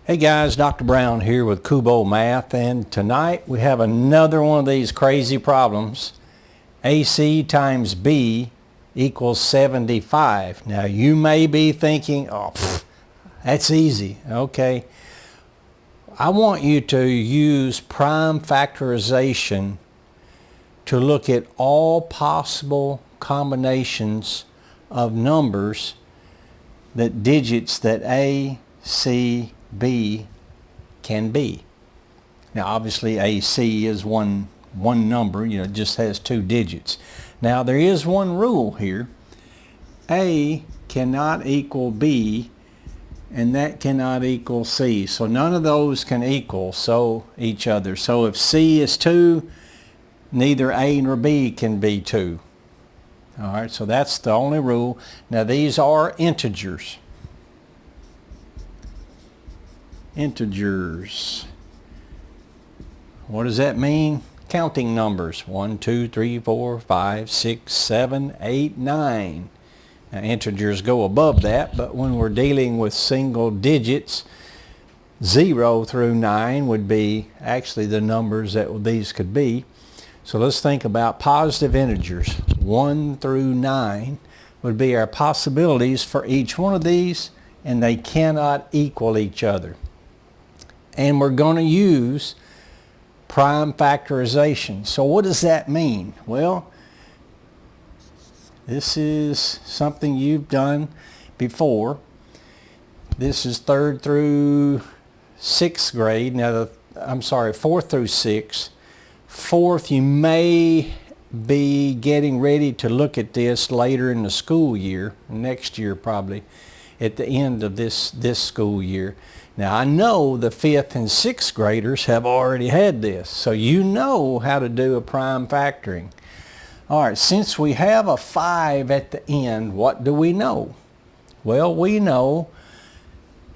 Hey guys, Dr. Brown here with Kubo Math, and tonight we have another one of these crazy problems. AC times B equals 75. Now you may be thinking, oh, that's easy. Okay. I want you to use prime factorization to look at all possible combinations of numbers, that digits that A, C, B can be. Now obviously AC is one number, it just has two digits. Now there is one rule here. A cannot equal B, and that cannot equal C. So none of those can equal each other. So if C is 2, neither A nor B can be 2. All right, so that's the only rule. Now these are integers. Integers. What does that mean? Counting numbers. 1, 2, 3, 4, 5, 6, 7, 8, 9. Now integers go above that, but when we're dealing with single digits, 0 through 9 would be actually the numbers that these could be. So let's think about positive integers. 1 through 9 would be our possibilities for each one of these, and they cannot equal each other. And we're going to use prime factorization. So what does that mean? Well, this is something you've done before. This is 3rd through 6th grade. Now, I'm sorry, 4th through 6th. 4th, you may be getting ready to look at this later in the school year, next year probably, at the end of this school year. Now I know the 5th and 6th graders have already had this, so you know how to do a prime factoring. All right, since we have a 5 at the end, what do we know? Well, we know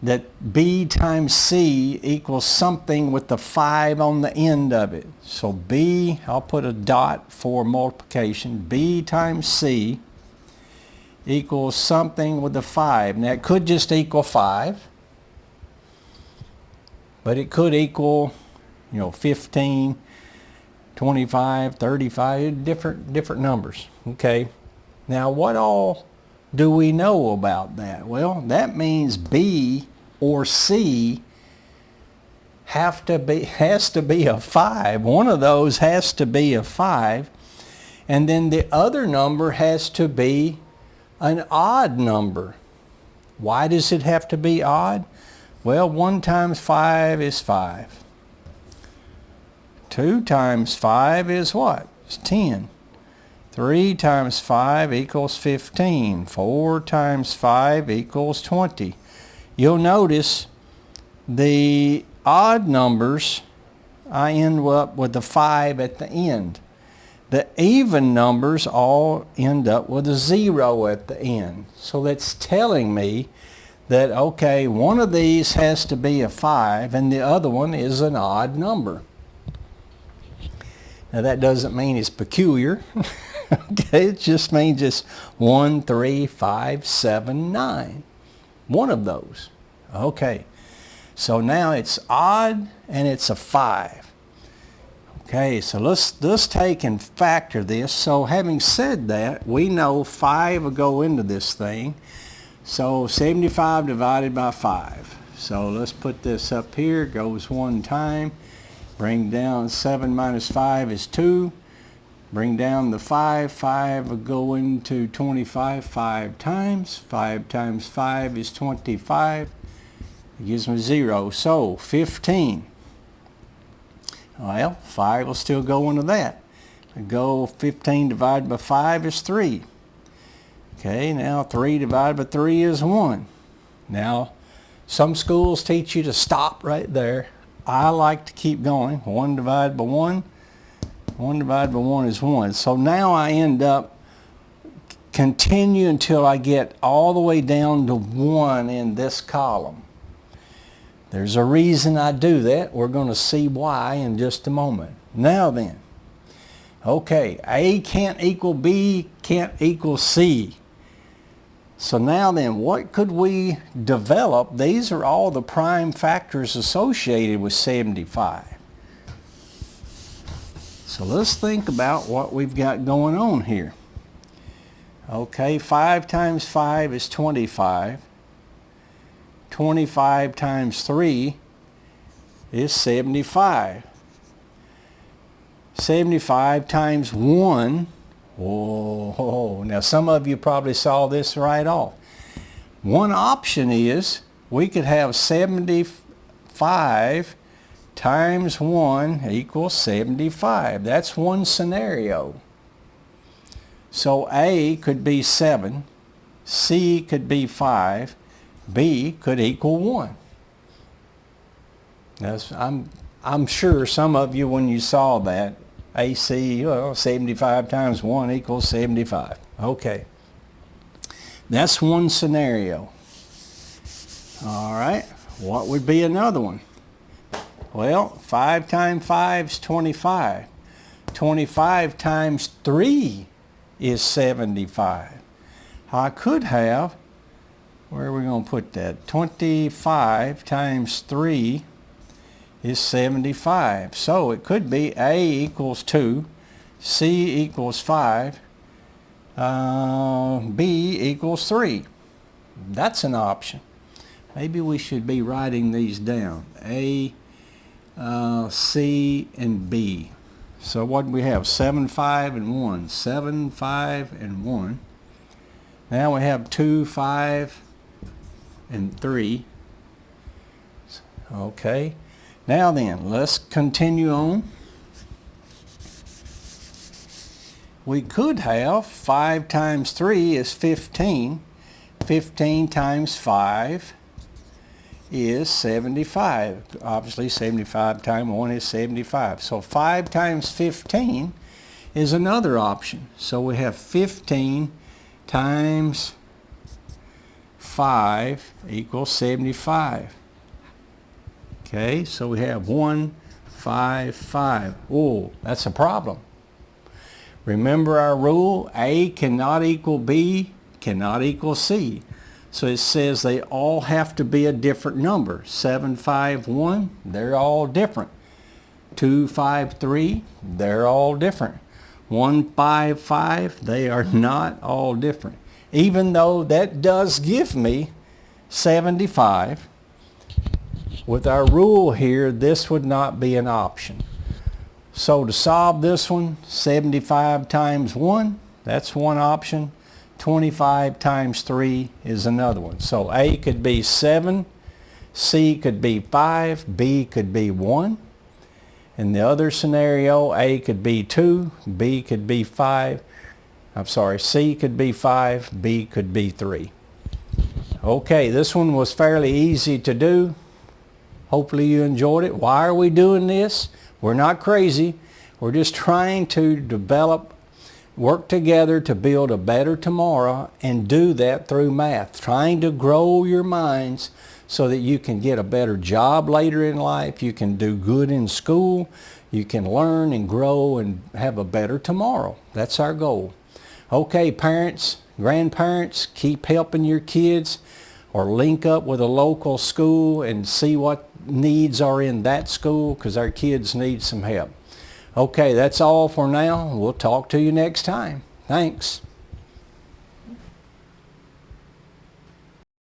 that B times C equals something with the 5 on the end of it. So B, I'll put a dot for multiplication. B times C equals something with the 5. Now it could just equal 5. But it could equal, 15, 25, 35, different numbers. Okay. Now what all do we know about that? Well, that means B or C has to be a 5. One of those has to be a 5. And then the other number has to be an odd number. Why does it have to be odd? Well, 1 times 5 is 5. 2 times 5 is what? It's 10. 3 times 5 equals 15. 4 times 5 equals 20. You'll notice the odd numbers, I end up with a 5 at the end. The even numbers all end up with a 0 at the end. So that's telling me that, okay, one of these has to be a 5 and the other one is an odd number. Now that doesn't mean it's peculiar. Okay, it just means it's 1, 3, 5, 7, 9. One of those. Okay, so now it's odd and it's a 5. Okay, so let's take and factor this. So having said that, we know 5 will go into this thing. So 75 divided by 5. So let's put this up here. Goes one time. Bring down 7 minus 5 is 2. Bring down the 5. 5 will go into 25 5 times. 5 times 5 is 25. It gives me 0. So 15. Well, 5 will still go into that. Go 15 divided by 5 is 3. Okay, now 3 divided by 3 is 1. Now, some schools teach you to stop right there. I like to keep going. 1 divided by 1. 1 divided by 1 is 1. So now I end up continue until I get all the way down to 1 in this column. There's a reason I do that. We're going to see why in just a moment. Now then, okay, A can't equal B, can't equal C. So now then, what could we develop? These are all the prime factors associated with 75. So let's think about what we've got going on here. Okay, 5 times 5 is 25. 25 times 3 is 75. 75 times 1. Whoa, now some of you probably saw this right off. One option is we could have 75 times 1 equals 75. That's one scenario. So A could be 7, C could be 5, B could equal 1. I'm sure some of you, when you saw that, AC, well, 75 times 1 equals 75. Okay. That's one scenario. All right. What would be another one? Well, 5 times 5 is 25. 25 times 3 is 75. I could have, where are we going to put that? 25 times 3 is 75. So it could be A equals 2, C equals 5, B equals 3. That's an option. Maybe we should be writing these down. A, C, and B. So what do we have? 7, 5, and 1. 7, 5, and 1. Now we have 2, 5, and 3. Okay. Now then, let's continue on. We could have 5 times 3 is 15. 15 times 5 is 75. Obviously 75 times 1 is 75. So 5 times 15 is another option. So we have 15 times 5 equals 75. Okay, so we have 1, 5, 5. Oh, that's a problem. Remember our rule, A cannot equal B, cannot equal C. So it says they all have to be a different number. 7, 5, 1, they're all different. 2, 5, 3, they're all different. 1, 5, 5, they are not all different. Even though that does give me 75, with our rule here, this would not be an option. So to solve this one, 75 times 1, that's one option. 25 times 3 is another one. So A could be 7, C could be 5, B could be 1. In the other scenario, A could be 2, B could be 5. I'm sorry, C could be 5, B could be 3. Okay, this one was fairly easy to do. Hopefully you enjoyed it. Why are we doing this? We're not crazy. We're just trying to develop, work together to build a better tomorrow, and do that through math. Trying to grow your minds so that you can get a better job later in life. You can do good in school. You can learn and grow and have a better tomorrow. That's our goal. Okay, parents, grandparents, keep helping your kids, or link up with a local school and see what needs are in that school, because our kids need some help. Okay, that's all for now. We'll talk to you next time. Thanks.